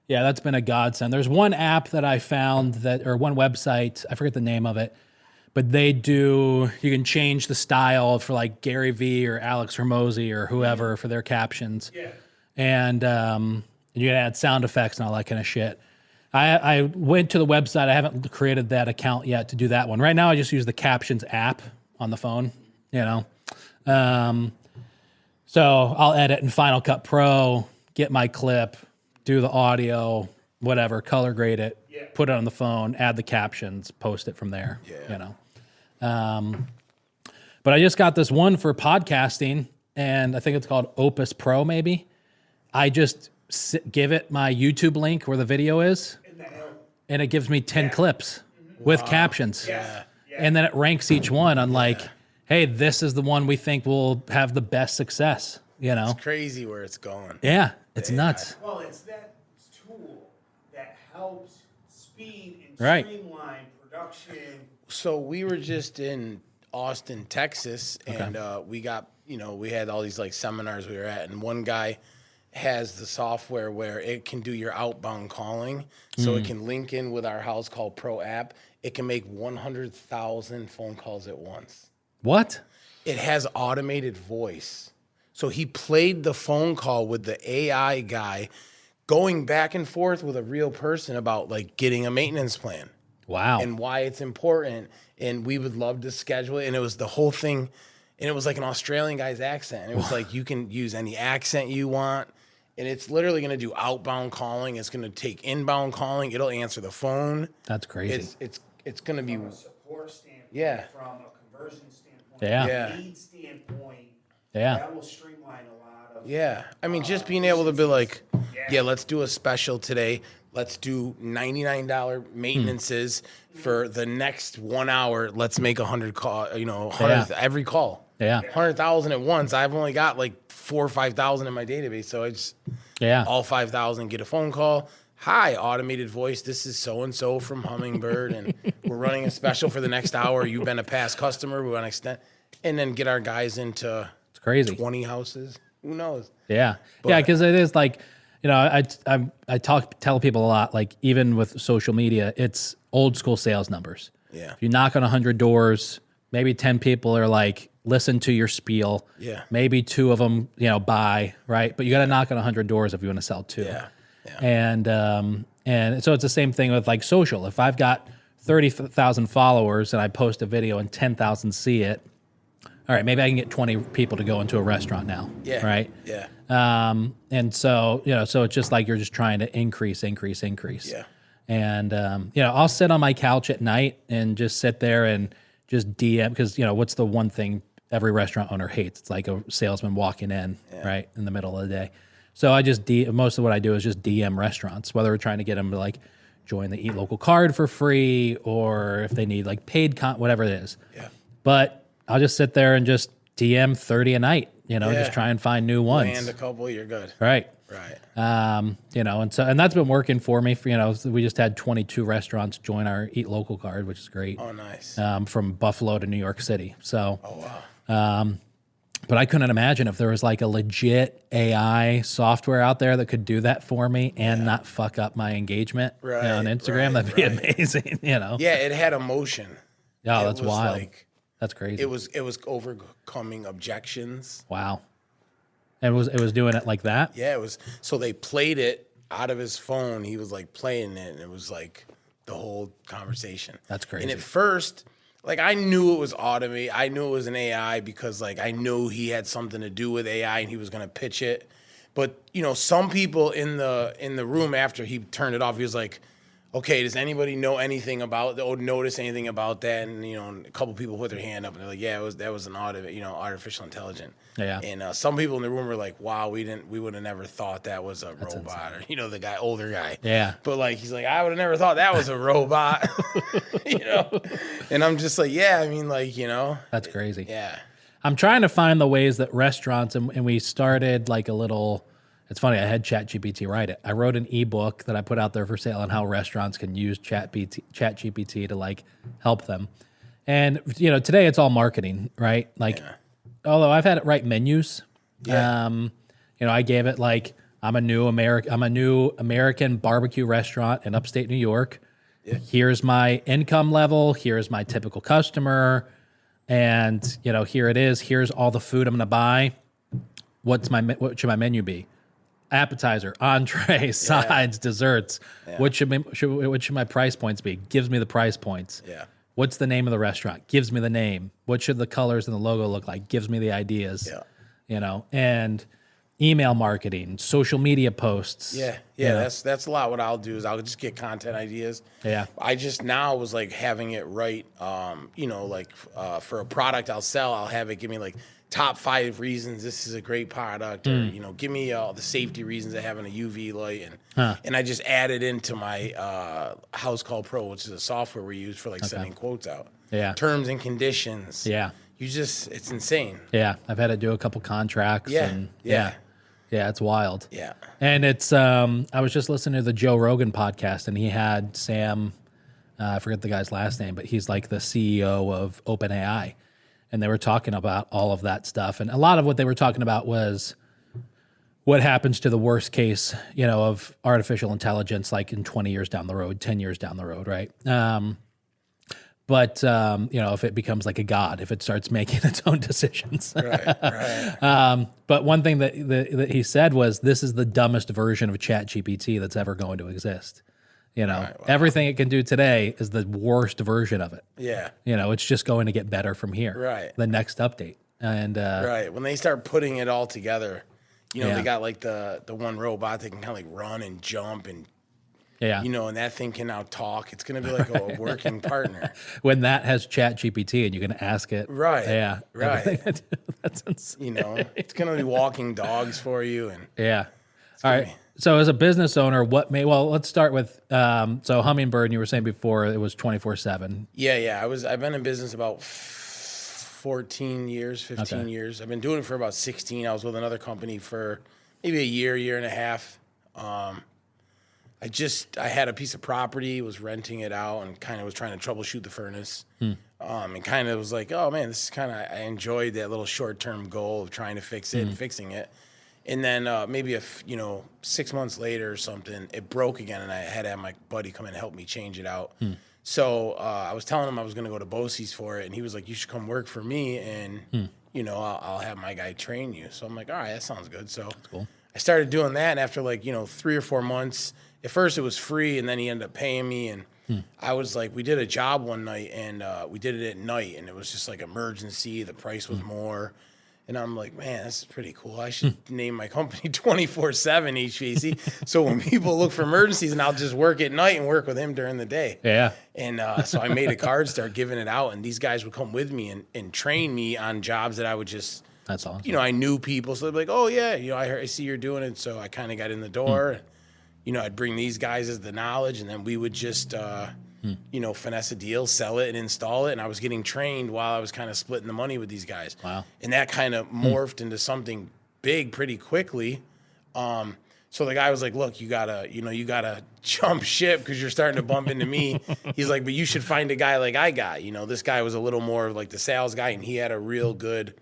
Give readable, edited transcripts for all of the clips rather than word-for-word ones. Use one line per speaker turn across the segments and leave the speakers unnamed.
Yeah, that's been a godsend. There's one app that I found that, or one website, I forget the name of it, but you can change the style for like Gary Vee or Alex Hormozy or whoever for their captions.
Yeah.
And you can add sound effects and all that kind of shit. I went to the website. I haven't created that account yet to do that one. Right now, I just use the captions app on the phone, So I'll edit in Final Cut Pro, get my clip, do the audio, whatever, color grade it, put it on the phone, add the captions, post it from there, But I just got this one for podcasting, and I think it's called Opus Pro, maybe. I just give it my YouTube link where the video is, and it gives me 10 clips with captions.
Yeah.
And then it ranks each one on hey, this is the one we think will have the best success,
It's crazy where it's going.
Yeah, it's nuts.
Well, it's that tool that helps speed and streamline production.
So we were just in Austin, Texas, and we got, we had all these like seminars we were at, and one guy has the software where it can do your outbound calling. So it can link in with our house call Pro app. It can make 100,000 phone calls at once.
What?
It has automated voice. So he played the phone call with the AI guy going back and forth with a real person about like getting a maintenance plan.
Wow.
And why it's important. And we would love to schedule it. And it was the whole thing. And it was like an Australian guy's accent. And it was like, you can use any accent you want. And it's literally going to do outbound calling. It's going to take inbound calling. It'll answer the phone.
That's crazy.
It's going to be
From a support standpoint, from a conversion standpoint, lead standpoint, that will streamline a lot of.
I mean, just being able to be like, let's do a special today. Let's do $99 maintenances for the next 1 hour. Let's make 100 call, 100 every call. 100,000 at once. I've only got like 4,000 or 5,000 in my database. So I just, all 5,000 get a phone call. Hi, automated voice. This is so-and-so from Hummingbird, and we're running a special for the next hour. You've been a past customer. We want to extend, and then get our guys into 20 houses. Who knows?
Yeah. Because it is like, I tell people a lot, like even with social media, it's old school sales numbers.
Yeah.
If you knock on 100 doors, maybe 10 people are like, listen to your spiel.
Yeah.
Maybe 2 of them, buy, right? But you got to knock on 100 doors if you want to sell 2.
Yeah.
And so it's the same thing with like social. If I've got 30,000 followers and I post a video and 10,000 see it, all right, maybe I can get 20 people to go into a restaurant now.
Yeah.
Right.
Yeah.
And so, so it's just like you're just trying to increase.
Yeah.
And, I'll sit on my couch at night and just sit there and just DM, because, what's the one thing every restaurant owner hates? It's like a salesman walking in, right, in the middle of the day. So I just, most of what I do is just DM restaurants, whether we're trying to get them to like join the Eat Local card for free, or if they need like paid whatever it is.
Yeah.
But I'll just sit there and just DM 30 a night, just try and find new ones.
Land a couple, you're good.
Right.
Right.
And that's been working for me. We just had 22 restaurants join our Eat Local card, which is great.
Oh, nice.
From Buffalo to New York City. So,
wow.
But I couldn't imagine if there was like a legit AI software out there that could do that for me and not fuck up my engagement on Instagram. That'd be amazing,
Yeah, it had emotion.
Oh, that's wild. That's crazy.
It was overcoming objections.
Wow. And it was doing it like that?
Yeah, it was. So they played it out of his phone. He was like playing it, and it was like the whole conversation.
That's crazy.
And at first, like I knew it was automated. I knew it was an AI because like I knew he had something to do with AI and he was gonna pitch it. But some people in the room after he turned it off, he was like, okay, does anybody know anything about or notice anything about that? And a couple people put their hand up and they're like, yeah, that was an artificial intelligence.
Yeah.
And some people in the room were like, wow, we would have never thought that was a robot, insane. Or the older guy.
Yeah.
But like he's like, I would have never thought that was a robot. And I'm just like, yeah, I mean, like,
That's crazy.
Yeah.
I'm trying to find the ways that restaurants, and we started like a little. It's funny, I had ChatGPT write it. I wrote an ebook that I put out there for sale on how restaurants can use ChatGPT to like help them. And today it's all marketing, right? Like, although I've had it write menus, I gave it like I'm a new American barbecue restaurant in upstate New York. Yeah. Here's my income level. Here's my typical customer. And, you know, here it is. Here's all the food I'm going to buy. What should my menu be? Appetizer, entree, sides, desserts. Yeah. What should my price points be? Gives me the price points.
Yeah.
What's the name of the restaurant? Gives me the name. What should the colors and the logo look like? Gives me the ideas. Yeah. You know, and email marketing, social media posts.
Yeah. Yeah. That's a lot. What I'll do is I'll just get content ideas.
Yeah.
I just now was like having it right. You know, like for a product I'll sell, I'll have it give me like top 5 reasons this is a great product, or you know, give me all the safety reasons of having a UV light, and I just added into my House Call Pro, which is a software we use for like sending quotes out.
Yeah,
terms and conditions.
Yeah,
it's insane.
Yeah, I've had to do a couple contracts. Yeah, it's wild.
Yeah,
and it's I was just listening to the Joe Rogan podcast, and he had Sam, I forget the guy's last name, but he's like the CEO of OpenAI. And they were talking about all of that stuff. And a lot of what they were talking about was what happens to the worst case, you know, of artificial intelligence, like in 20 years down the road, 10 years down the road, right? But you know, if it becomes like a god, if it starts making its own decisions.
Right.
But one thing that he said was, this is the dumbest version of ChatGPT that's ever going to exist. You know, right, wow. Everything it can do today is the worst version of it.
Yeah.
You know, it's just going to get better from here.
Right.
The next update. And
right. When they start putting it all together, you know, they got like the one robot that can kind of like run and jump and, you know, and that thing can now talk. It's going to be like a working partner.
When that has ChatGPT and you can ask it.
Right.
Yeah.
Right.
That's insane.
You know, it's going to be walking dogs for you. And
yeah. All right. So as a business owner, let's start with, so Hummingbird, you were saying before it was 24/7.
Yeah. I've been in business about 14 years, 15 years. I've been doing it for about 16. I was with another company for maybe a year and a half. I had a piece of property, was renting it out, and kind of was trying to troubleshoot the furnace. And kind of was like, oh man, this is kind of, I enjoyed that little short-term goal of trying to fix it and fixing it. And then maybe 6 months later or something, it broke again, and I had to have my buddy come in and help me change it out. So I was telling him I was going to go to Bosie's for it, and he was like, you should come work for me, and you know, I'll have my guy train you. So I'm like, all right, that sounds good. So
cool.
I started doing that, and after 3 or 4 months, at first it was free, and then he ended up paying me, and I was like, we did a job one night, and we did it at night, and it was just like emergency. The price was more. And I'm like, man, this is pretty cool. I should name my company 24/7 HVAC. So when people look for emergencies, and I'll just work at night and work with him during the day.
Yeah.
And so I made a card, start giving it out, and these guys would come with me and train me on jobs that I would just,
that's awesome.
You know, I knew people. So they'd be like, oh, yeah, you know, I see you're doing it. So I kind of got in the door. You know, I'd bring these guys as the knowledge, and then we would just, you know, finesse a deal, sell it, and install it. And I was getting trained while I was kind of splitting the money with these guys.
Wow.
And that kind of morphed into something big pretty quickly. So the guy was like, look, you gotta jump ship because you're starting to bump into me. He's like, but you should find a guy like I got. You know, this guy was a little more of like the sales guy, and he had a real good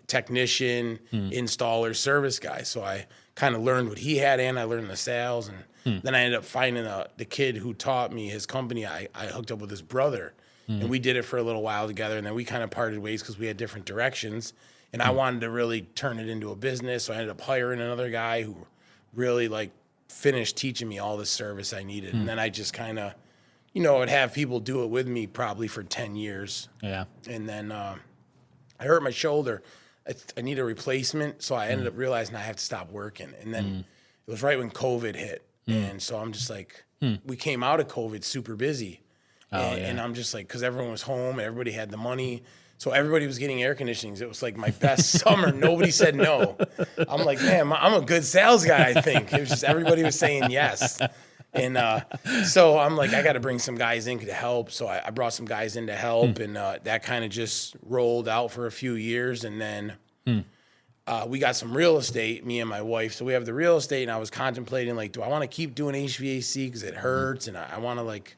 technician, installer, service guy. So I kind of learned what he had, and I learned the sales. And then I ended up finding the kid who taught me his company. I hooked up with his brother, and we did it for a little while together. And then we kind of parted ways because we had different directions. And I wanted to really turn it into a business. So I ended up hiring another guy who really finished teaching me all the service I needed. And then I just kind of, you know, would have people do it with me probably for 10 years.
Yeah.
And then I hurt my shoulder. I need a replacement. So I ended up realizing I have to stop working. And then it was right when COVID hit. And so I'm just like, we came out of COVID super busy. And I'm just like, because everyone was home, everybody had the money. So everybody was getting air conditionings. It was like my best summer. Nobody said no. I'm like, man, I'm a good sales guy, I think. It was just everybody was saying yes. And so I'm like, I got to bring some guys in to help. So I brought some guys in to help. And that kind of just rolled out for a few years. And then we got some real estate, me and my wife. So we have the real estate. And I was contemplating, like, do I want to keep doing HVAC because it hurts? And I want to, like,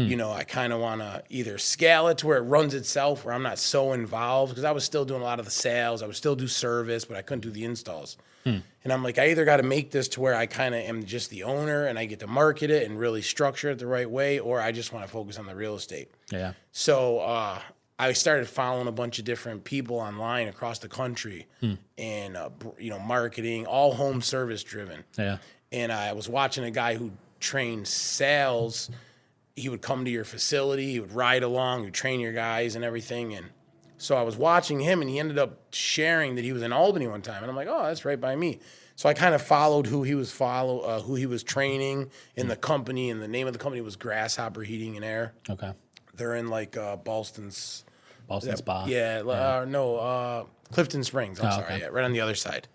You know, I kind of want to either scale it to where it runs itself, where I'm not so involved, because I was still doing a lot of the sales. I would still do service, but I couldn't do the installs. And I'm like, I either got to make this to where I kind of am just the owner and I get to market it and really structure it the right way, or I just want to focus on the real estate.
Yeah.
So I started following a bunch of different people online across the country and, you know, marketing, all home service driven.
Yeah.
And I was watching a guy who trained sales. He would come to your facility, he would ride along, he would train your guys and everything. And so I was watching him, and he ended up sharing that he was in Albany one time. And I'm like, oh, that's right by me. So I kind of followed who he was training in the company, and the name of the company was Grasshopper Heating and Air.
Okay.
They're in like Boston
Spa.
Yeah. Clifton Springs. I'm sorry.
Okay.
Yeah, right on the other side.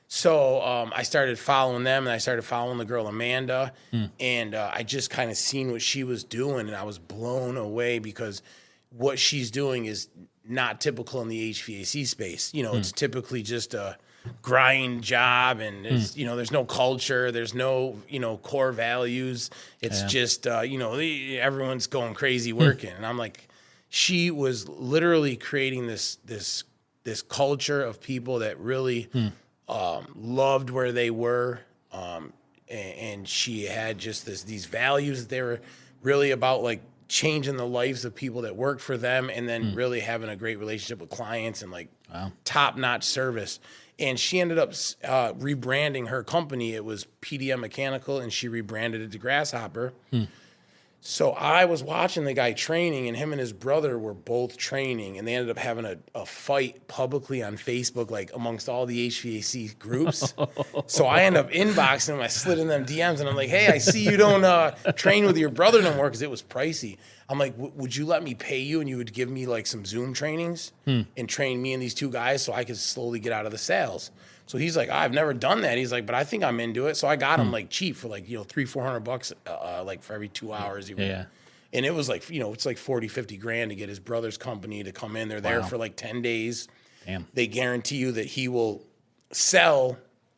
So I started following them, and I started following the girl Amanda, and I just kind of seen what she was doing, and I was blown away because what she's doing is not typical in the HVAC space. You know, it's typically just a grind job, and it's, you know, there's no culture, there's no, you know, core values. It's just, you know, everyone's going crazy working, and I'm like, she was literally creating this culture of people that really. Loved where they were, and she had just these values that they were really about, like changing the lives of people that worked for them, and then really having a great relationship with clients and like top-notch service. And she ended up rebranding her company. It was PDM Mechanical, and she rebranded it to Grasshopper. So I was watching the guy training, and him and his brother were both training, and they ended up having a fight publicly on Facebook, like amongst all the HVAC groups. So I ended up inboxing them. I slid in them DMs, and I'm like, hey, I see you don't train with your brother no more because it was pricey. I'm like, would you let me pay you, and you would give me like some Zoom trainings and train me and these two guys so I could slowly get out of the sales? So he's like, I've never done that. He's like, but I think I'm into it. So I got him like cheap for like, you know, $300-400 like for every 2 hours. And it was like, you know, it's like 40-50 grand to get his brother's company to come in. They're there for like 10 days. Damn. They guarantee you that he will sell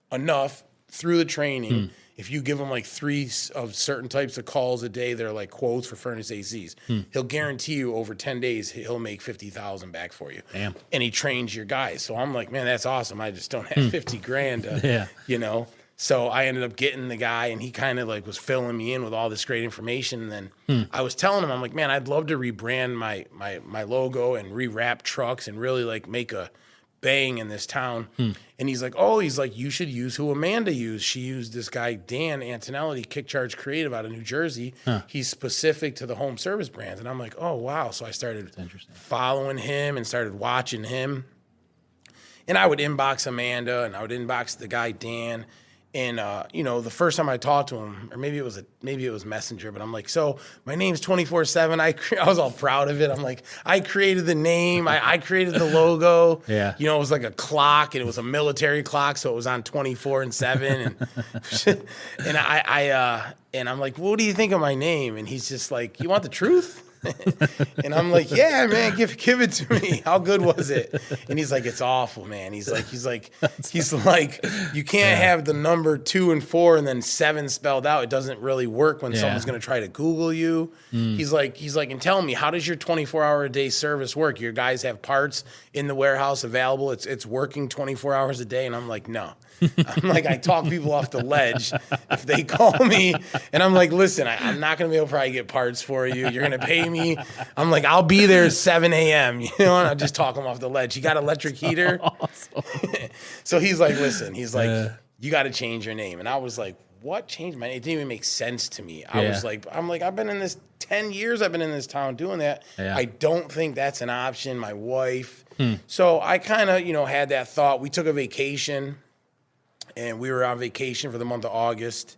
enough through the training. If you give him like 3 of certain types of calls a day, they're like quotes for furnace ACs. He'll guarantee you over 10 days, he'll make 50,000 back for you. Damn. And he trains your guys. So I'm like, man, that's awesome. I just don't have 50 grand, you know? So I ended up getting the guy, and he kind of like was filling me in with all this great information. And then I was telling him, I'm like, man, I'd love to rebrand my logo and rewrap trucks and really like make a bang in this town. And he's like, you should use who Amanda used. She used this guy, Dan Antonelli, Kick Charge Creative out of New Jersey. He's specific to the home service brands. And I'm like, oh, wow. So I started following him and started watching him. And I would inbox Amanda, and I would inbox the guy, Dan. And, you know, the first time I talked to him, or maybe it was Messenger, but I'm like, so my name's 24/7. I was all proud of it. I'm like, I created the name. I created the logo. Yeah. You know, it was like a clock, and it was a military clock. So it was on 24 and 7. And, and I'm like, what do you think of my name? And he's just like, you want the truth? And I'm like, yeah, man, give it to me. How good was it? And he's like, it's awful, man. He's like, you can't have the number 2 and 4 and then 7 spelled out. It doesn't really work when someone's going to try to Google you. He's like, and tell me, how does your 24-hour-a-day service work? Your guys have parts in the warehouse available. It's working 24 hours a day. And I'm like, no. I'm like, I talk people off the ledge if they call me, and I'm like, listen, I'm not going to be able to probably get parts for you. You're going to pay me. I'm like, I'll be there at 7 a.m., you know, and I just talk them off the ledge. You got electric heater? Awesome. So he's like, listen, you got to change your name. And I was like, what? Change my name? It didn't even make sense to me. I'm like, I've been in this 10 years. I've been in this town doing that. Yeah. I don't think that's an option. My wife. So I kind of, you know, had that thought. We took a vacation. And we were on vacation for the month of August,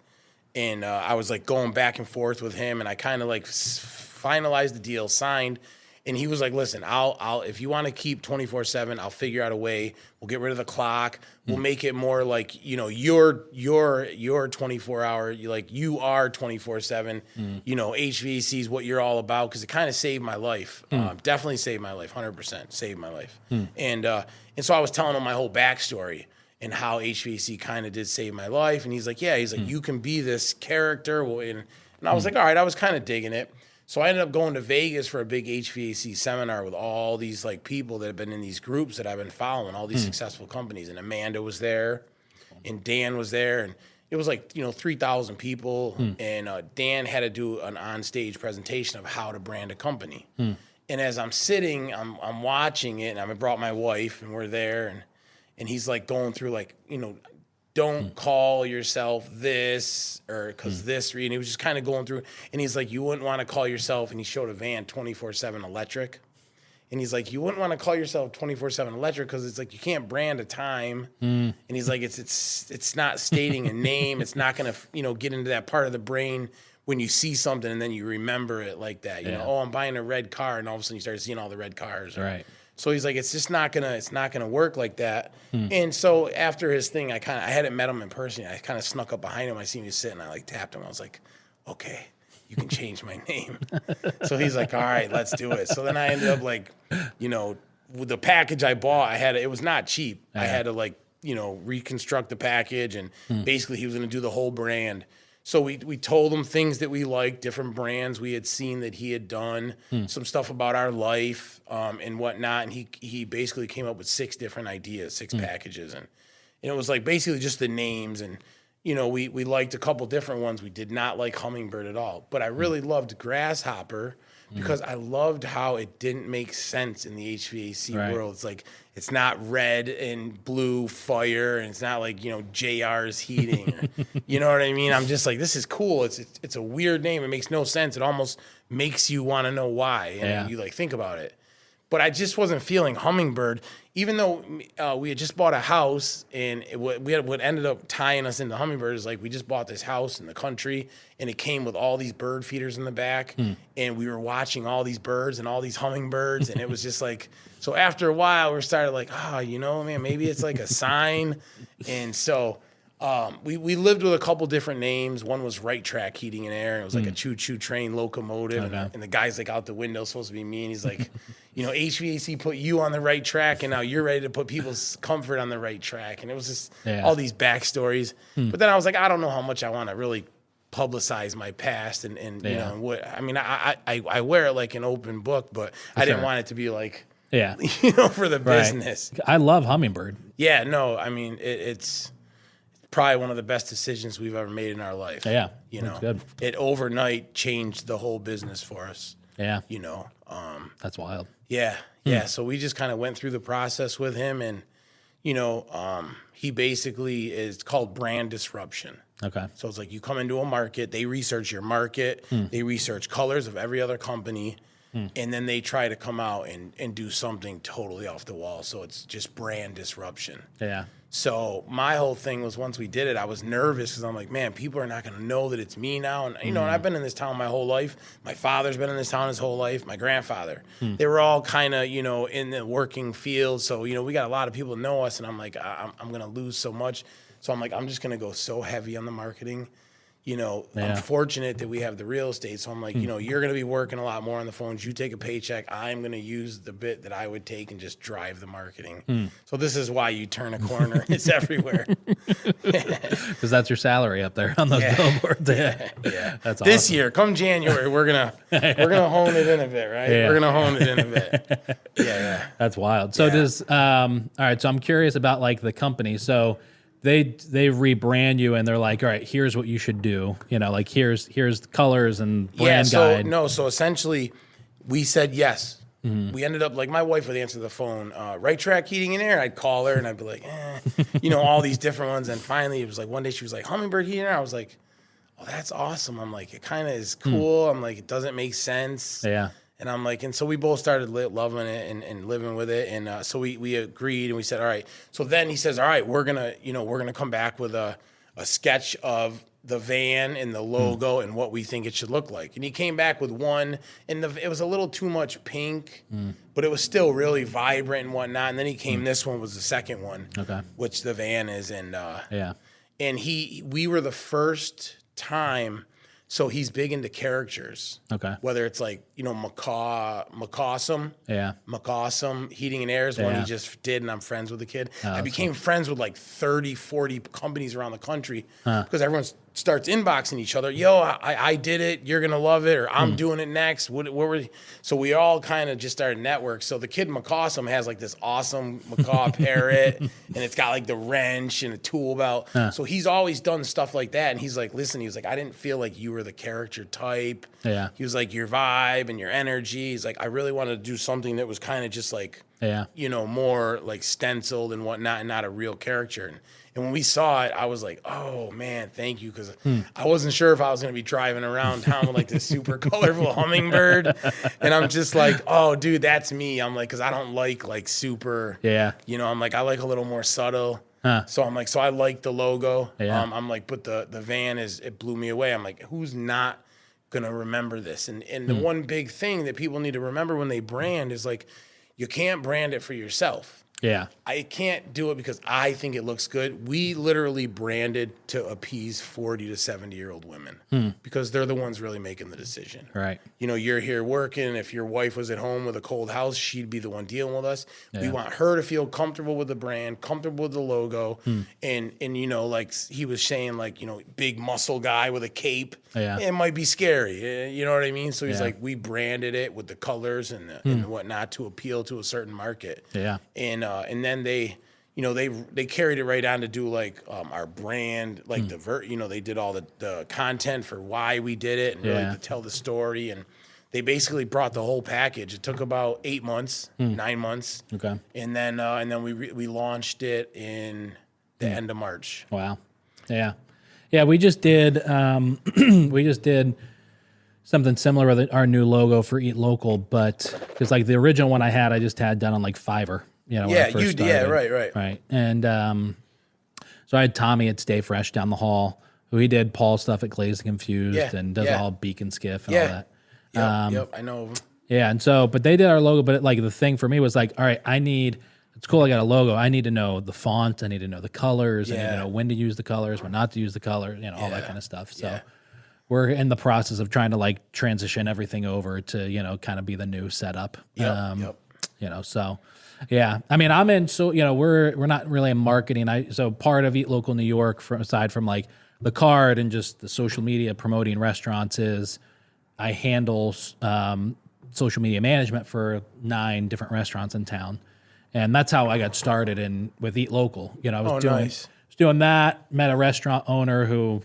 and I was like going back and forth with him, and I kind of like finalized the deal, signed, and he was like, "Listen, I'll if you want to keep 24/7, I'll figure out a way. We'll get rid of the clock. We'll make it more like, you know, your 24-hour, like you are 24/7. You know, HVAC is what you're all about, because it kind of saved my life. Definitely saved my life, 100% saved my life. And so I was telling him my whole backstory and how HVAC kind of did save my life. And he's like, you can be this character. And I was like, all right, I was kind of digging it. So I ended up going to Vegas for a big HVAC seminar with all these like people that have been in these groups that I've been following, all these successful companies. And Amanda was there, and Dan was there, and it was like 3,000 people. And Dan had to do an on-stage presentation of how to brand a company. And as I'm sitting, I'm watching it, and I brought my wife, and we're there, and he's like going through like don't call yourself this or because this, and he was just kind of going through, and he's like, you wouldn't want to call yourself, and he showed a van 24/7 electric, and he's like, you wouldn't want to call yourself 24/7 electric because it's like you can't brand a time, and he's like, it's not stating a name, it's not gonna get into that part of the brain when you see something and then you remember it like that, you know, oh, I'm buying a red car, and all of a sudden you start seeing all the red cars,
right?
So he's like, it's just not gonna work like that. And so after his thing, I hadn't met him in person. I kind of snuck up behind him. I seen him sitting. I like tapped him. I was like, okay, you can change my name. So he's like, all right, let's do it. So then I ended up like, with the package I bought, it was not cheap. I had to like, reconstruct the package, and basically he was gonna do the whole brand. So we told him things that we liked, different brands we had seen that he had done, some stuff about our life and whatnot. And he basically came up with 6 different ideas, 6 packages. And it was like basically just the names. And, we liked a couple different ones. We did not like Hummingbird at all. But I really loved Grasshopper because I loved how it didn't make sense in the HVAC world. It's like, it's not red and blue fire, and it's not like, JR's heating. Or, you know what I mean? I'm just like, this is cool. It's a weird name. It makes no sense. It almost makes you want to know why. And you like think about it. But I just wasn't feeling Hummingbird, even though we had just bought a house, and what ended up tying us into Hummingbird is like we just bought this house in the country, and it came with all these bird feeders in the back, and we were watching all these birds and all these hummingbirds, and it was just like, so after a while we started like, man, maybe it's like a sign. And so we lived with a couple different names. One was Right Track Heating and Air, and it was like a choo-choo train locomotive. Okay. And the guy's like out the window, supposed to be me, and he's like, HVAC put you on the right track, and now you're ready to put people's comfort on the right track. And it was just all these backstories. But then I was like, I don't know how much I want to really publicize my past, and what I mean, I wear it like an open book, but I didn't want it to be like, for the business.
I love Hummingbird.
Yeah, no, I mean, it's probably one of the best decisions we've ever made in our life.
Yeah, good.
It overnight changed the whole business for us.
Yeah,
that's
wild.
Yeah, So we just kind of went through the process with him, and he basically is called brand disruption.
Okay.
So it's like you come into a market, they research your market, they research colors of every other company, and then they try to come out and do something totally off the wall. So it's just brand disruption.
Yeah.
So my whole thing was, once we did it, I was nervous because I'm like, man, people are not going to know that it's me now. And, and I've been in this town my whole life. My father's been in this town his whole life. My grandfather. They were all kind of, in the working field. So, we got a lot of people that know us. And I'm like, I'm going to lose so much. So I'm like, I'm just going to go so heavy on the marketing. I'm fortunate that we have the real estate. So I'm like, you're going to be working a lot more on the phones. You take a paycheck. I'm going to use the bit that I would take and just drive the marketing. So this is why you turn a corner. It's everywhere.
Because that's your salary up there on those billboards. Yeah. That's awesome.
This year, come January, we're gonna hone it in a bit, right? Yeah. We're gonna hone it in a bit. Yeah.
That's wild. So does all right. So I'm curious about like the company. So they rebrand you, and they're like, all right, here's what you should do. Like here's the colors and brand guide.
So essentially, we said yes. We ended up, like, my wife would answer the phone, Right Track Heating and Air. I'd call her, and I'd be like, all these different ones. And finally, it was like one day she was like, Hummingbird Heating and Air. I was like, oh, that's awesome. I'm like, it kind of is cool. I'm like, it doesn't make sense.
Yeah.
And I'm like, and so we both started loving it and living with it. And so we agreed, and we said, all right. So then he says, all right, we're gonna come back with a sketch of the van and the logo and what we think it should look like. And he came back with one, and it was a little too much pink, but it was still really vibrant and whatnot. And then he came, this one was the second one, which the van is. And and we were the first time. So he's big into characters. Okay. Whether it's like, McCawsome. Yeah. McCawsome Heating and Air is one he just did, and I'm friends with the kid. I became friends with like 30, 40 companies around the country because everyone's starts inboxing each other. Yo, I did it. You're going to love it. Or I'm doing it next. So we all kind of just started network. So the kid McCawsome has like this awesome macaw parrot and it's got like the wrench and a tool belt. So he's always done stuff like that. And he's like, listen, he was like, I didn't feel like you were the character type.
Yeah.
He was like, your vibe and your energy. He's like, I really wanted to do something that was kind of just like, more like stenciled and whatnot and not a real character. And when we saw it, I was like, oh, man, thank you. Because I wasn't sure if I was going to be driving around town with like this super colorful hummingbird. And I'm just like, oh, dude, that's me. I'm like, because I don't like super, I'm like, I like a little more subtle. So I'm like, so I like the logo. I'm like, but the van it blew me away. I'm like, who's not going to remember this? And the one big thing that people need to remember when they brand is like, you can't brand it for yourself.
Yeah.
I can't do it because I think it looks good. We literally branded to appease 40 to 70-year-old women because they're the ones really making the decision.
Right.
You're here working. If your wife was at home with a cold house, she'd be the one dealing with us. Yeah. We want her to feel comfortable with the brand, comfortable with the logo. And like he was saying, like, big muscle guy with a cape. Yeah. It might be scary. You know what I mean? So he's like, we branded it with the colors and whatnot to appeal to a certain market.
Yeah.
And then they carried it right on to do like our brand, like they did all the content for why we did it and really to tell the story. And they basically brought the whole package. It took about 8 months, 9 months. Okay. And then we launched it in the end of March.
Wow. Yeah. Yeah. We just did something similar with our new logo for Eat Local, but because like the original one I just had done on like Fiverr. When I first started. Right. And so I had Tommy at Stay Fresh down the hall, who he did Paul's stuff at Glazed and Confused and does all Beacon Skiff and all that.
Yep, I know.
Yeah, and so, but they did our logo, but like the thing for me was like, all right, it's cool, I got a logo. I need to know the font. I need to know the colors. I need to know when to use the colors, when not to use the color, all that kind of stuff. So we're in the process of trying to like transition everything over to, kind of be the new setup. So... Yeah, I mean, I'm in. So we're not really in marketing. So part of Eat Local New York, aside from like the card and just the social media promoting restaurants, is I handle social media management for 9 different restaurants in town, and that's how I got started with Eat Local. I was doing that. Met a restaurant owner who,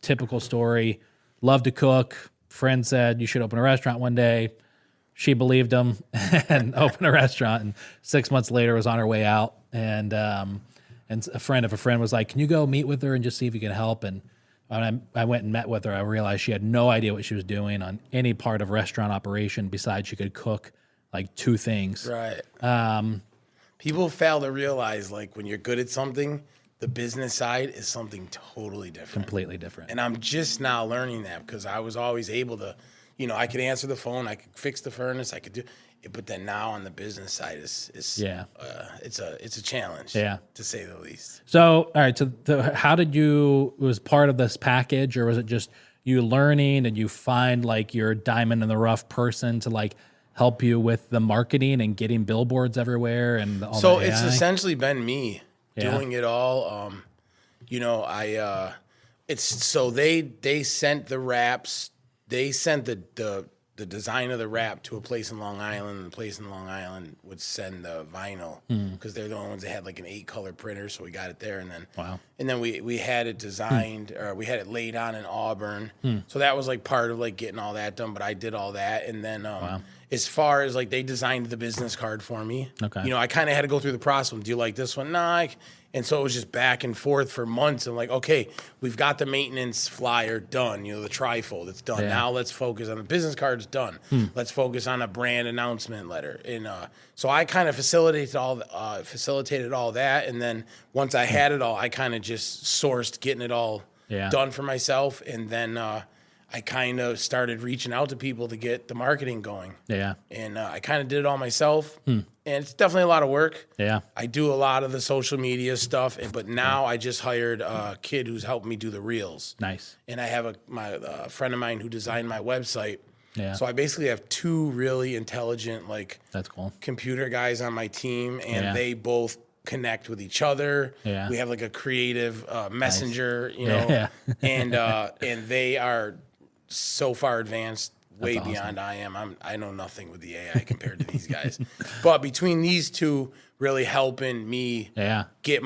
typical story, loved to cook. Friend said you should open a restaurant one day. She believed him and opened a restaurant, and 6 months later was on her way out. And a friend of a friend was like, "Can you go meet with her and just see if you can help?" And when I went and met with her, I realized she had no idea what she was doing on any part of restaurant operation besides she could cook like 2 things.
Right. People fail to realize like when you're good at something, the business side is something totally different.
Completely different.
And I'm just now learning that because I was always able to. I could answer the phone, I could fix the furnace, I could do it, but then now on the business side it's a challenge, to say the least.
So, all right, so how did was part of this package, or was it just you learning and you find like your diamond in the rough person to like help you with the marketing and getting billboards everywhere and all that?
So it's essentially been me doing it all. They sent the wraps. They sent the design of the wrap to a place in Long Island, and the place in Long Island would send the vinyl because they're the only ones that had like an 8-color printer, so we got it there. And then we had it designed, or we had it laid on in Auburn. So that was like part of like getting all that done, but I did all that. And then as far as like they designed the business card for me, I kind of had to go through the process. Do you like this one? Nah. And so it was just back and forth for months. And like, okay, we've got the maintenance flyer done, the trifold, it's done. Yeah. Now let's focus on the business card's done. Let's focus on a brand announcement letter. And so I kind of facilitated all that. And then once I had it all, I kind of just sourced getting it all done for myself. And then I kind of started reaching out to people to get the marketing going. Yeah. And I kind of did it all myself. And it's definitely a lot of work. Yeah. I do a lot of the social media stuff, but now I just hired a kid who's helping me do the reels. Nice. And I have my friend of mine who designed my website. Yeah. So I basically have 2 really intelligent, like, that's cool, computer guys on my team, and they both connect with each other.
Yeah.
We have like a creative messenger, you know,
Yeah.
and they are so far advanced, way
That's awesome.
beyond I am. I know nothing with the AI compared to these guys. But between these two really helping me get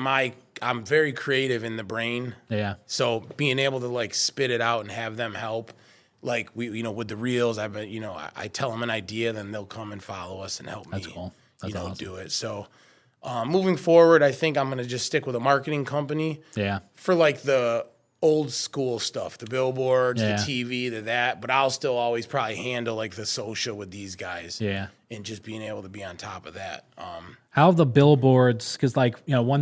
I'm very creative in the brain.
Yeah.
So being able to like spit it out and have them help, like we, you know, with the reels, I've been, you know, I tell them an idea, then they'll come and follow us and help
That's
me,
cool. That's
you know,
awesome.
do it. So moving forward, I think I'm going to just stick with a marketing company for like the old school stuff, the billboards, the TV, that, but I'll still always probably handle like the social with these guys.
Yeah.
And just being able to be on top of that.
How have the billboards, because like, you know,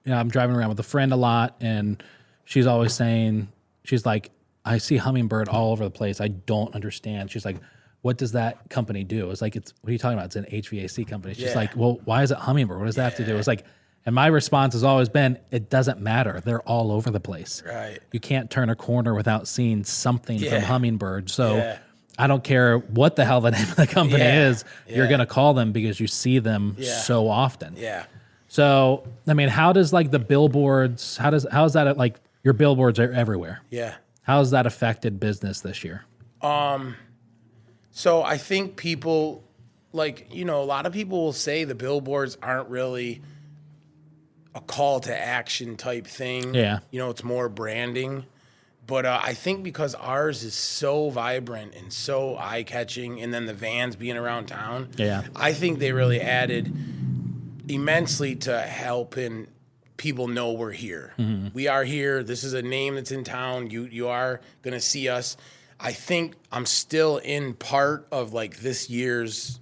I'm driving around with a friend a lot, and she's always saying, she's like, I see Hummingbird all over the place. I don't understand. She's like, what does that company do? It's like, what are you talking about? It's an HVAC company. She's like, well, why is it Hummingbird? What does that have to do? It's like, and my response has always been, it doesn't matter. They're all over the place.
Right.
You can't turn a corner without seeing something from Hummingbird. So I don't care what the hell the name of the company is. You're going to call them because you see them so often.
Yeah.
So, I mean, how does like the billboards, how is that like your billboards are everywhere?
Yeah.
How has that affected business this year?
So I think people, like, you know, a lot of people will say the billboards aren't really a call to action type thing.
Yeah.
You know, it's more branding. But I think because ours is so vibrant and so eye-catching, and then the vans being around town, I think they really added immensely to helping people know we're here. Mm-hmm. We are here. This is a name that's in town. You are going to see us. I think I'm still in part of like this year's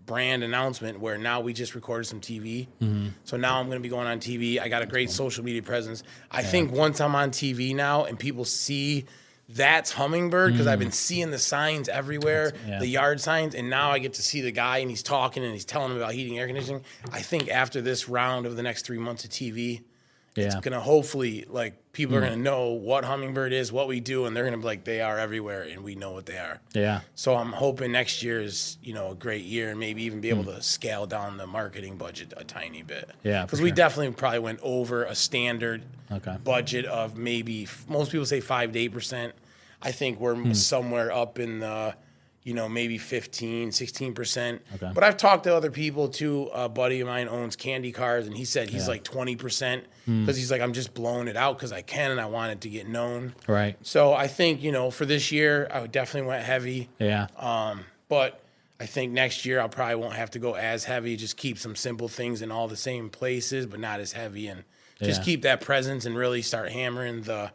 brand announcement where now we just recorded some TV. Mm-hmm. So now I'm going to be going on TV. I got a great social media presence. I think once I'm on TV now and people see that's Hummingbird, because I've been seeing the signs everywhere, the yard signs, and now I get to see the guy and he's talking and he's telling them about heating, air conditioning. I think after this round of the next 3 months of TV, it's going to hopefully, like, people are going to know what Hummingbird is, what we do, and they're going to be like, they are everywhere, and we know what they are. Yeah. So I'm hoping next year is, you know, a great year, and maybe even be able to scale down the marketing budget a tiny bit. Yeah, because we definitely probably went over a standard budget of maybe, most people say 5 to 8%. I think we're somewhere up in the, you know, maybe 15, 16%. Okay. But I've talked to other people too. A buddy of mine owns candy cars, and he said he's like 20% because he's like, I'm just blowing it out because I can and I want it to get known. Right. So I think, you know, for this year, I would definitely went heavy. Yeah. But I think next year I probably won't have to go as heavy. Just keep some simple things in all the same places, but not as heavy, and just keep that presence and really start hammering the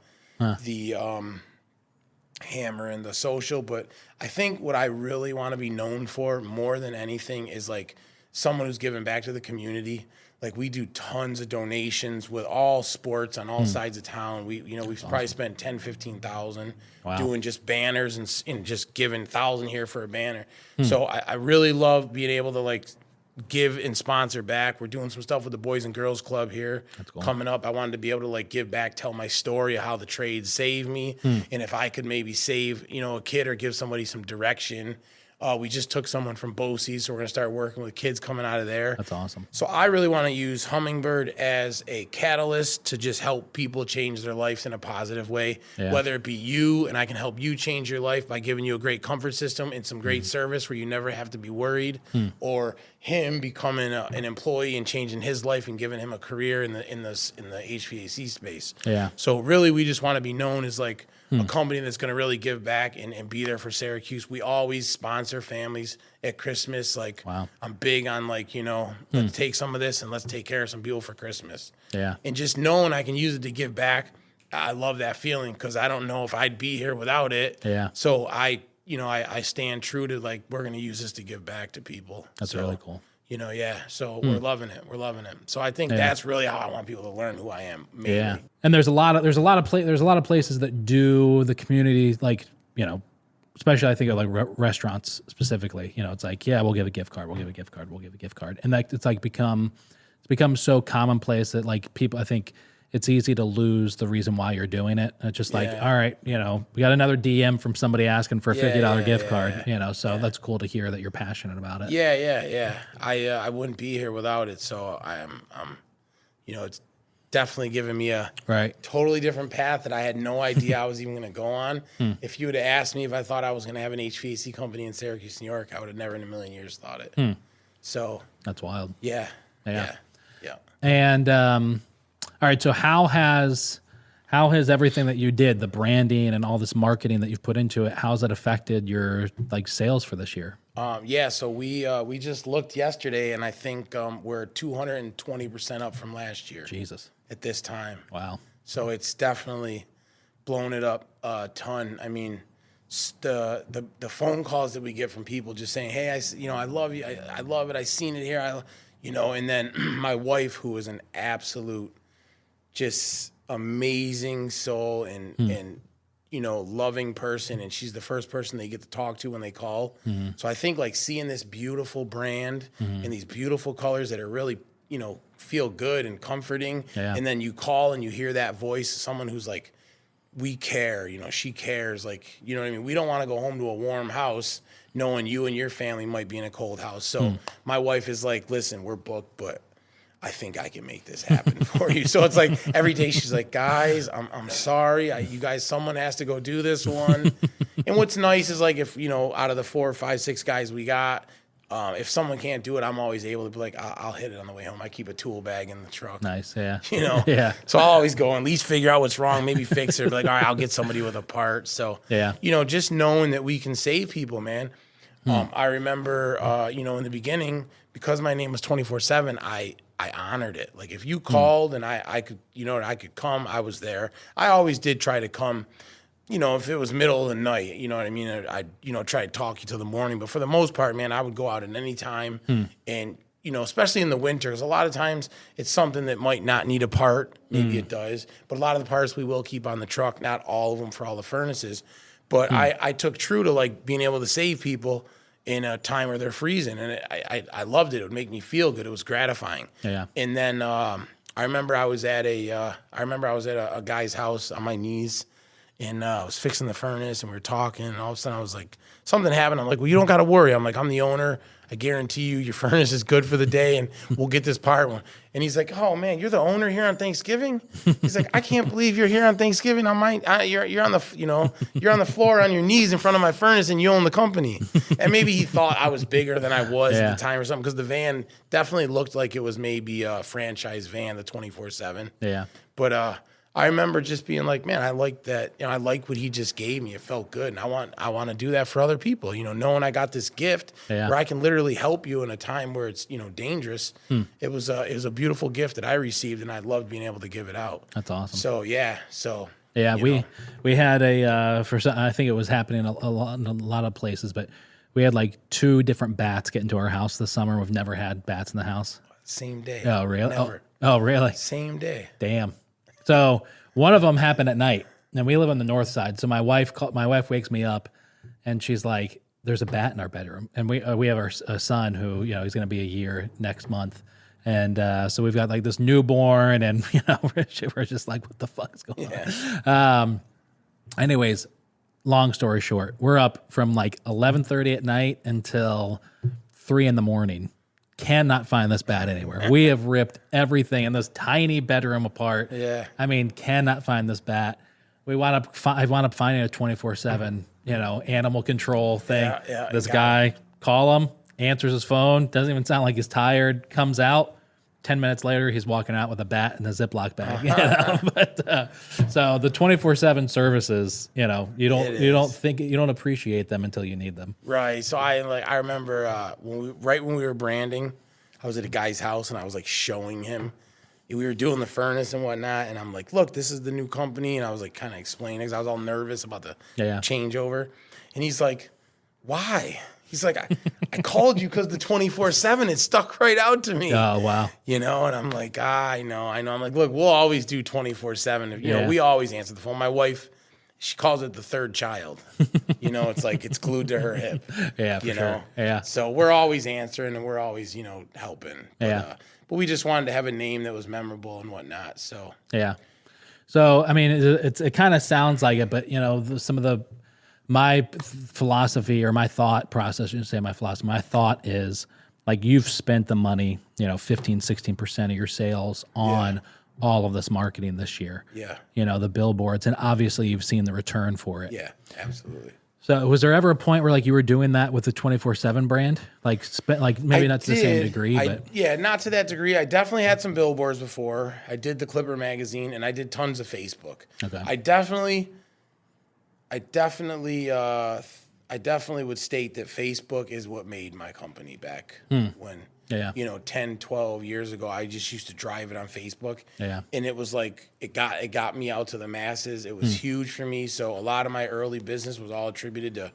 social. But I think what I really want to be known for more than anything is like someone who's giving back to the community. Like, we do tons of donations with all sports on all sides of town. We've probably spent 10, 15,000 doing just banners and just giving 1,000 here for a banner. So I really love being able to like give and sponsor back. We're doing some stuff with the Boys and Girls Club here coming up. I wanted to be able to like give back, tell my story of how the trade saved me, and if I could maybe save, you know, a kid or give somebody some direction. We just took someone from BOCES, so we're going to start working with kids coming out of there. That's awesome. So I really want to use Hummingbird as a catalyst to just help people change their lives in a positive way, whether it be you, and I can help you change your life by giving you a great comfort system and some great service where you never have to be worried, or him becoming an employee and changing his life and giving him a career in the HVAC space. Yeah. So really, we just want to be known as like a company that's going to really give back and be there for Syracuse. We always sponsor families at Christmas. Like, I'm big on like, you know, let's take some of this and let's take care of some people for Christmas. Yeah. And just knowing I can use it to give back, I love that feeling because I don't know if I'd be here without it. Yeah. So I stand true to like, we're going to use this to give back to people. That's really cool. You know, so we're loving it. We're loving it. So I think that's really how I want people to learn who I am. Mainly. Yeah. And there's a lot of places that do the community, like, you know, especially I think of like restaurants specifically. You know, it's like, we'll give a gift card, we'll give a gift card, we'll give a gift card, and like it's become so commonplace that like people, I think
it's easy to lose the reason why you're doing it. It's just like, all right, we got another DM from somebody asking for a $50 gift card, so that's cool to hear that you're passionate about it.
Yeah. I wouldn't be here without it. So I'm it's definitely given me a totally different path that I had no idea I was even going to go on. If you would have asked me if I thought I was going to have an HVAC company in Syracuse, New York, I would have never in a million years thought it. So
that's wild.
Yeah.
And, all right. So how has everything that you did, the branding and all this marketing that you've put into it, how's it affected your sales for this year?
So we just looked yesterday, and I think we're 220% up from last year.
Jesus.
At this time.
Wow.
So it's definitely blown it up a ton. I mean, the phone calls that we get from people just saying, "Hey, I love you. I love it. I seen it here. And then my wife, who is an absolute just amazing soul and loving person, and she's the first person they get to talk to when they call. So I think seeing this beautiful brand and these beautiful colors that are really, feel good and comforting. Yeah. And then you call and you hear that voice, someone who's like, we care, she cares. You know what I mean? We don't want to go home to a warm house knowing you and your family might be in a cold house. So my wife is like, listen, we're booked, but I think I can make this happen for you. So it's every day she's like, guys, I'm sorry. You guys, someone has to go do this one. And what's nice is if, out of the 4, 5, 6 guys we got, if someone can't do it, I'm always able to be like, I'll hit it on the way home. I keep a tool bag in the truck.
Nice, yeah.
Yeah. So I'll always go and at least figure out what's wrong, maybe fix it. Be like, all right, I'll get somebody with a part. So, just knowing that we can save people, man. I remember, in the beginning, because my name was 24/7, I honored it. If you called and I could, I could come, I was there. I always did try to come, if it was middle of the night, you know what I mean? I'd, try to talk you till the morning. But for the most part, man, I would go out at any time. And, especially in the winter, because a lot of times it's something that might not need a part. Maybe it does. But a lot of the parts we will keep on the truck, not all of them for all the furnaces. But I took true to being able to save people in a time where they're freezing, and I loved it. It would make me feel good. It was gratifying. Yeah. And then I remember I was at a guy's house on my knees, and I was fixing the furnace, and we were talking, and all of a sudden I was like, something happened. I'm like, well, you don't got to worry. I'm like, I'm the owner. I guarantee you your furnace is good for the day, and we'll get this part one. And he's like, oh, man, you're the owner here on Thanksgiving? He's like, I can't believe you're here on Thanksgiving. You're on the floor on your knees in front of my furnace, and you own the company. And maybe he thought I was bigger than I was at the time or something, because the van definitely looked like it was maybe a franchise van, the 24/7. Yeah. But I remember just being like, man, I like that. I like what he just gave me. It felt good, and I want to do that for other people. Knowing I got this gift where I can literally help you in a time where it's dangerous. It was a beautiful gift that I received, and I loved being able to give it out.
That's awesome.
So yeah,
we had I think it was happening in a lot of places, but we had 2 different bats get into our house this summer. We've never had bats in the house.
Same day.
Oh really?
Never.
Oh really?
Same day.
Damn. So one of them happened at night, and we live on the north side. So my wife wakes me up, and she's like, "There's a bat in our bedroom." And we have a son who he's going to be a year next month, and so we've got this newborn, and we're just like, "What the fuck is going on?" Anyways, long story short, we're up from 11:30 at night until 3 a.m. Cannot find this bat anywhere. We have ripped everything in this tiny bedroom apart. Yeah. I mean, cannot find this bat. I wound up finding a 24/7, animal control thing. Yeah, this guy, call him, answers his phone, doesn't even sound like he's tired, comes out. 10 minutes later, he's walking out with a bat in a Ziploc bag. But so the 24/7 services, you don't appreciate them until you need them.
Right. So I remember when we were branding, I was at a guy's house, and I was showing him. We were doing the furnace and whatnot, and I'm like, look, this is the new company, and I was kind of explaining because I was all nervous about the changeover, and he's like, why? He's like, I called you because the 24/7, it stuck right out to me.
Oh, wow.
And I'm like, I know. I'm like, look, we'll always do 24/7. We always answer the phone. My wife, she calls it the third child. You know, it's like it's glued to her hip.
Yeah, for sure. Yeah.
So we're always answering and we're always, helping.
Yeah.
But we just wanted to have a name that was memorable and whatnot. So
yeah. So I mean, it kind of sounds like it, but my philosophy or my thought process, I shouldn't say my philosophy, my thought is like you've spent the money, 15, 16% of your sales on all of this marketing this year.
Yeah.
The billboards, and obviously you've seen the return for it.
Yeah, absolutely.
So was there ever a point where like you were doing that with the 24/7 brand? Like maybe not to the same degree, but
yeah, not to that degree. I definitely had some billboards before. I did the Clipper magazine and I did tons of Facebook.
Okay.
I definitely would state that Facebook is what made my company back when 10, 12 years ago, I just used to drive it on Facebook.
Yeah.
And it was like, it got me out to the masses. It was huge for me. So a lot of my early business was all attributed to,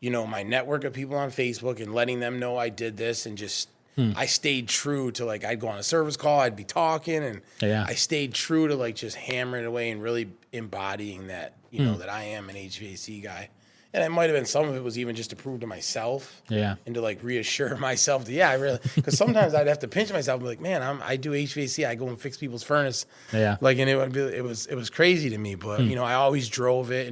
my network of people on Facebook and letting them know I did this and just, I stayed true to like, I'd go on a service call, I'd be talking and I stayed true to like just hammering away and really embodying that, that I am an HVAC guy. And it might have been some of it was even just to prove to myself, and to like reassure myself that I really, because sometimes I'd have to pinch myself and be like, man, I do HVAC, I go and fix people's furnace, like, and it was crazy to me, but I always drove it.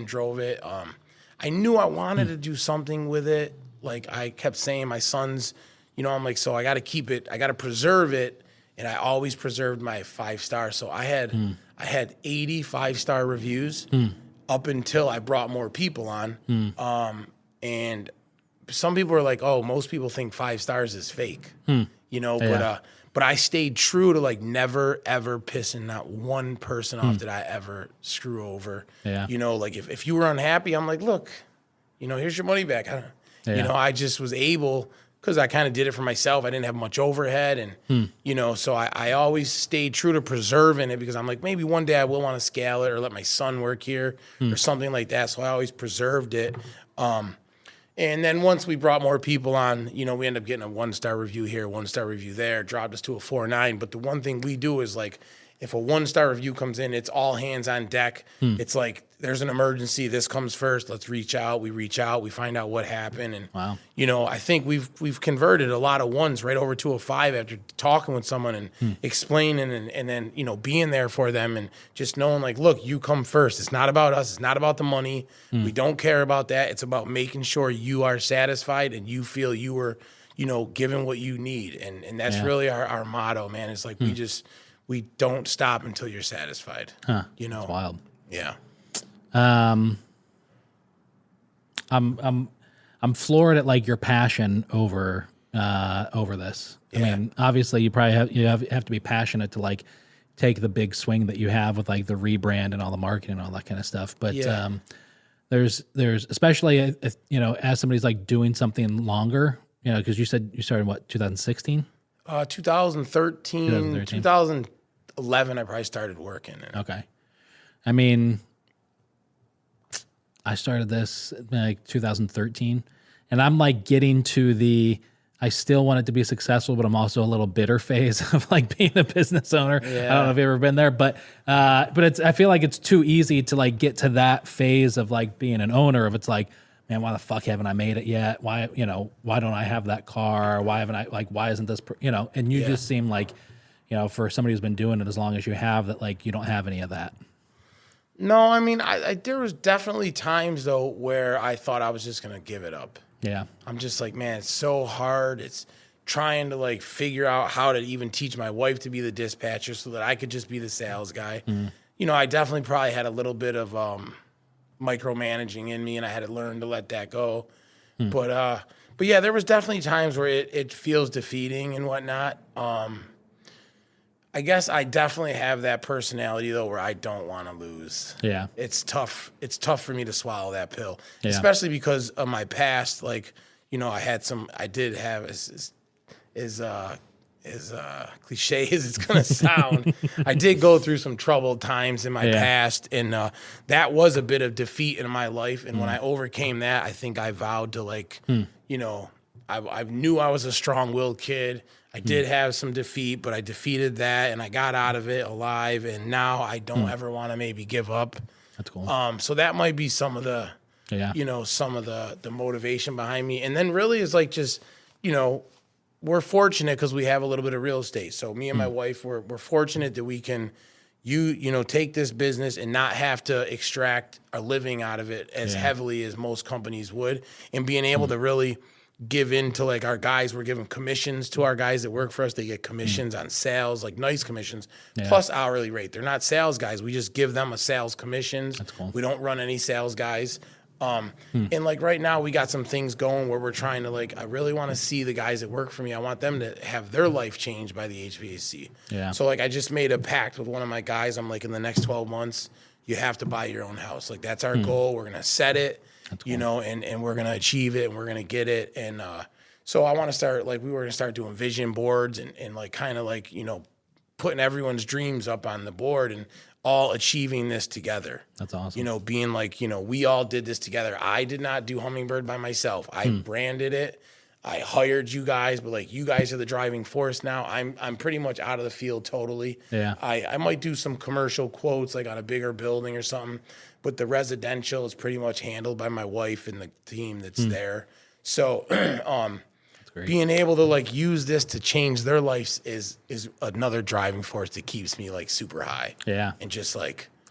I knew I wanted to do something with it. Like I kept saying, my sons, I'm like, so I got to keep it, I got to preserve it, and I always preserved my 5-star. So I had 80 5-star reviews. Up until I brought more people on. And some people are like, oh, most people think 5 stars is fake, but I stayed true to like never, ever pissing not one person off that I ever screw over.
Yeah.
Like if you were unhappy, I'm like, look, here's your money back. I just was able, because I kind of did it for myself. I didn't have much overhead. And, so I always stayed true to preserving it because I'm like, maybe one day I will want to scale it or let my son work here or something like that. So I always preserved it. And then once we brought more people on, we ended up getting a 1-star review here, 1-star review there, dropped us to a 4.9. But the one thing we do is like, if a 1-star review comes in, it's all hands on deck. It's like, there's an emergency. This comes first. Let's reach out. We reach out. We find out what happened. And,
wow.
I think we've converted a lot of 1s right over to a 5 after talking with someone and explaining and then, being there for them and just knowing like, look, you come first. It's not about us. It's not about the money. We don't care about that. It's about making sure you are satisfied and you feel you were, given what you need. And that's really our motto, man. It's like we don't stop until you're satisfied.
Huh. It's wild.
Yeah.
I'm floored at like your passion over this. I mean, obviously you probably have to be passionate to like take the big swing that you have with like the rebrand and all the marketing and all that kind of stuff. But there's especially as somebody's like doing something longer, because you said you started what, 2016?
2013, 2011, I probably started working.
Okay. I mean, I started this like 2013, and I'm like getting to I still want it to be successful, but I'm also a little bitter phase of like being a business owner.
Yeah.
I don't know if you've ever been there, but I feel like it's too easy to like get to that phase of like being an owner. If it's like, man, why the fuck haven't I made it yet? Why don't I have that car? Why haven't I, like, why isn't this, and you just seem like, for somebody who's been doing it as long as you have, that like, you don't have any of that.
No, I mean, there was definitely times though where I thought I was just going to give it up.
Yeah.
I'm just like, man, it's so hard. It's trying to like figure out how to even teach my wife to be the dispatcher so that I could just be the sales guy. I definitely probably had a little bit of, micromanaging in me, and I had to learn to let that go. But yeah, there was definitely times where it feels defeating and whatnot. I guess I definitely have that personality though, where I don't want to lose.
Yeah,
it's tough. It's tough for me to swallow that pill, especially because of my past. Like, I did have as cliche as it's going to sound, I did go through some troubled times in my past, and that was a bit of defeat in my life. And when I overcame that, I think I vowed to like, I knew I was a strong-willed kid. I did have some defeat, but I defeated that, and I got out of it alive. And now I don't ever want to maybe give up.
That's cool.
So that might be some of the, some of the motivation behind me. And then really is like just, we're fortunate because we have a little bit of real estate. So me and my wife, we're fortunate that we can, take this business and not have to extract a living out of it as heavily as most companies would, and being able to really give in to like our guys. We're giving commissions to our guys that work for us. They get commissions on sales, like nice commissions, plus hourly rate. They're not sales guys. We just give them a sales commissions.
That's cool.
We don't run any sales guys. And like right now we got some things going where we're trying to I really want to see the guys that work for me. I want them to have their life changed by the HVAC.
Yeah.
So I just made a pact with one of my guys. I'm in the next 12 months, you have to buy your own house. That's our goal. We're going to set it, cool. And we're going to achieve it, and we're going to get it. And, so I want to start, we were going to start doing vision boards and putting everyone's dreams up on the board and all achieving this together.
That's awesome.
Being we all did this together. I did not do Hummingbird by myself. I branded it. I hired you guys, but you guys are the driving force now. I'm pretty much out of the field totally.
Yeah.
I might do some commercial quotes on a bigger building or something, but the residential is pretty much handled by my wife and the team that's there. So, being able to use this to change their lives is another driving force that keeps me super high.
Yeah.
And just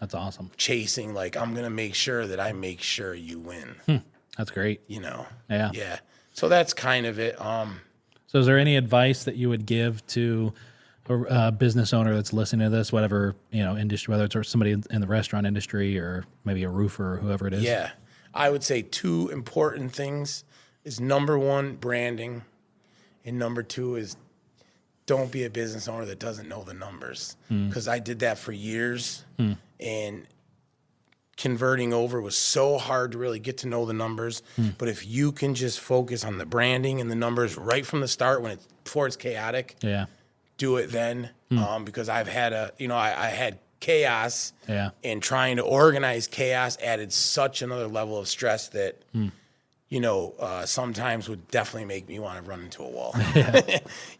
that's awesome.
Chasing, I'm going to make sure that I make sure you win.
That's great.
Yeah.
Yeah.
So that's kind of it.
So is there any advice that you would give to a business owner that's listening to this, whatever, industry, whether it's somebody in the restaurant industry or maybe a roofer or whoever it is?
Yeah. I would say 2 important things is number 1, branding. And number 2 is don't be a business owner that doesn't know the numbers. Because I did that for years. And converting over was so hard to really get to know the numbers. But if you can just focus on the branding and the numbers right from the start before it's chaotic, do it then. Because I've had I had chaos. And trying to organize chaos added such another level of stress that sometimes would definitely make me want to run into a wall.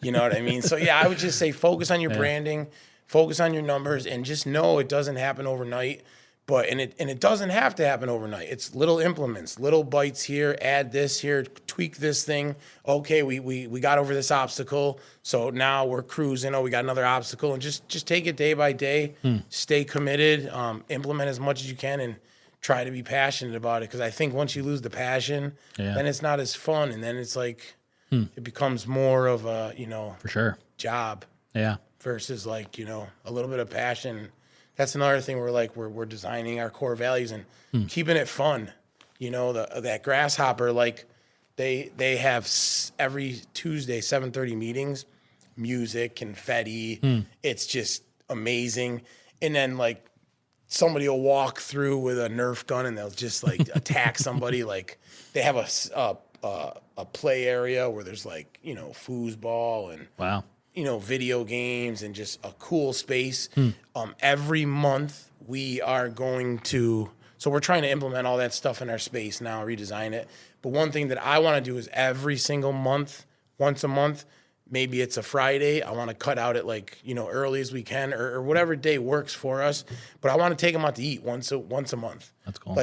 You know what I mean? So I would just say focus on your branding, focus on your numbers, and just know it doesn't happen overnight. But it doesn't have to happen overnight. It's little implements, little bites here, add this here, tweak this thing. Okay, we got over this obstacle, so now we're cruising. Oh, we got another obstacle, and just take it day by day. Stay committed, implement as much as you can, and try to be passionate about it, because I think once you lose the passion, then it's not as fun, and then it's it becomes more of a
for sure
job, versus a little bit of passion. That's another thing we're designing our core values and keeping it fun. That Grasshopper, they have every Tuesday 7:30 meetings, music, confetti. It's just amazing, and then somebody will walk through with a Nerf gun and they'll just attack somebody. They have a play area where there's foosball and
wow,
video games and just a cool space. Every month we are going to, so we're trying to implement all that stuff in our space now, redesign it. But one thing that I want to do is every single month, once a month, maybe it's a Friday, I want to cut out at early as we can, or whatever day works for us. But I want to take them out to eat once a month.
That's cool.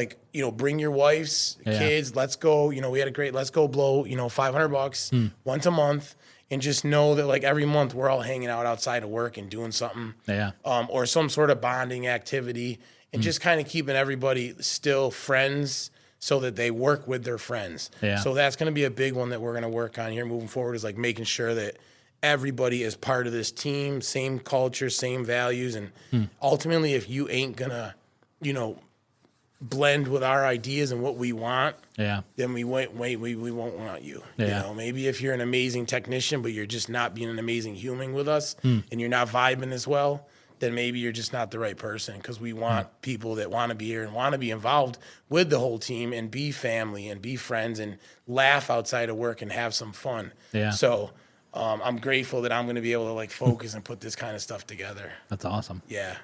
Bring your wives, kids, let's go. We had a great, let's go blow, $500 once a month. And just know that every month we're all hanging out outside of work and doing something. Or some sort of bonding activity, and just kind of keeping everybody still friends, so that they work with their friends. So that's going to be a big one that we're going to work on here moving forward, is making sure that everybody is part of this team, same culture, same values. And ultimately, if you ain't going to, blend with our ideas and what we want, then we won't want you. Maybe if you're an amazing technician, but you're just not being an amazing human with us, and you're not vibing as well, then maybe you're just not the right person, because we want people that want to be here and want to be involved with the whole team and be family and be friends and laugh outside of work and have some fun. So I'm grateful that I'm going to be able to focus and put this kind of stuff together.
That's awesome.
Yeah.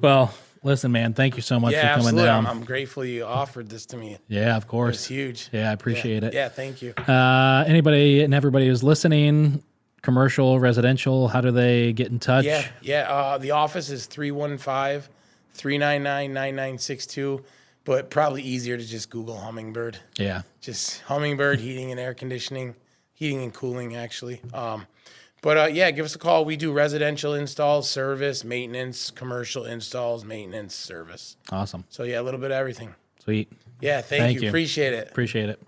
Well, listen, man, thank you so much for coming
absolutely.
down.
I'm grateful you offered this to me.
Yeah, of course.
It's huge.
Yeah, I appreciate it.
Yeah, thank you.
Anybody and everybody who's listening, commercial, residential, how do they get in touch?
The office is 315 399-9962. But probably easier to just Google Hummingbird.
Yeah.
Just Hummingbird heating and air conditioning, heating and cooling, actually. But yeah, give us a call. We do residential installs, service, maintenance, commercial installs, maintenance, service.
Awesome.
So yeah, a little bit of everything.
Sweet.
Yeah, thank you. Appreciate it.
Appreciate it.